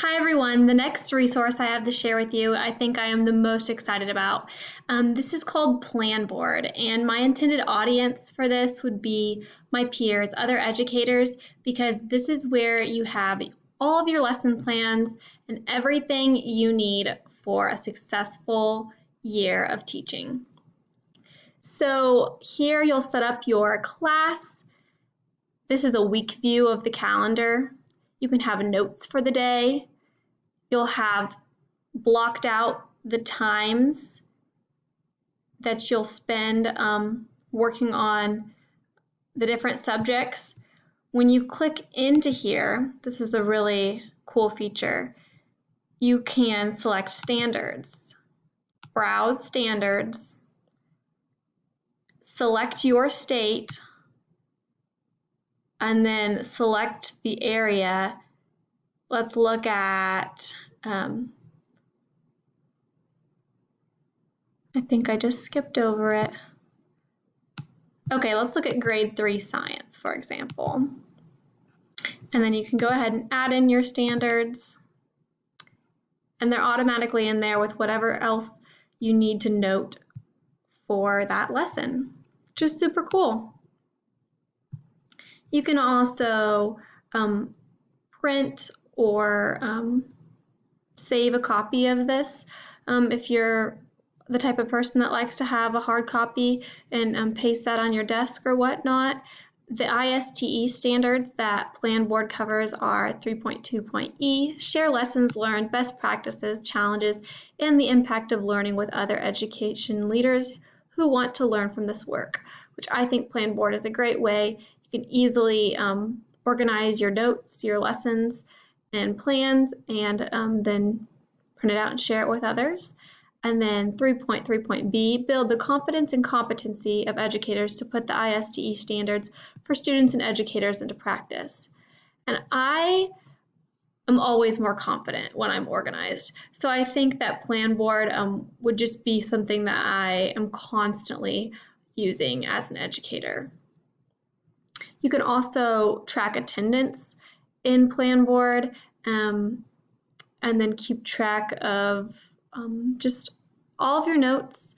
Hi everyone, the next resource I have to share with you I think I am the most excited about. This is called Planboard, and my intended audience for this would be my peers, other educators, because this is where you have all of your lesson plans and everything you need for a successful year of teaching. So here you'll set up your class. This is a week view of the calendar. You can have notes for the day. You'll have blocked out the times that you'll spend working on the different subjects. When you click into here, this is a really cool feature. You can select standards, browse standards, select your state, and then select the area. Let's look at, I think I just skipped over it. Okay, let's look at grade 3 science, for example. And then you can go ahead and add in your standards, and they're automatically in there with whatever else you need to note for that lesson, which is super cool. You can also print or save a copy of this if you're the type of person that likes to have a hard copy and paste that on your desk or whatnot. The ISTE standards that Planboard covers are 3.2.E, share lessons learned, best practices, challenges, and the impact of learning with other education leaders who want to learn from this work, which I think Planboard is a great way. You can easily organize your notes, your lessons, and plans, and then print it out and share it with others. And then 3.3.B, build the confidence and competency of educators to put the ISTE standards for students and educators into practice. And I am always more confident when I'm organized. So I think that Planboard would just be something that I am constantly using as an educator. You can also track attendance in Planboard and then keep track of just all of your notes,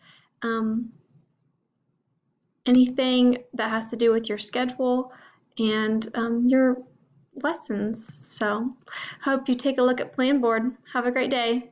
anything that has to do with your schedule and your lessons. So I hope you take a look at Planboard. Have a great day.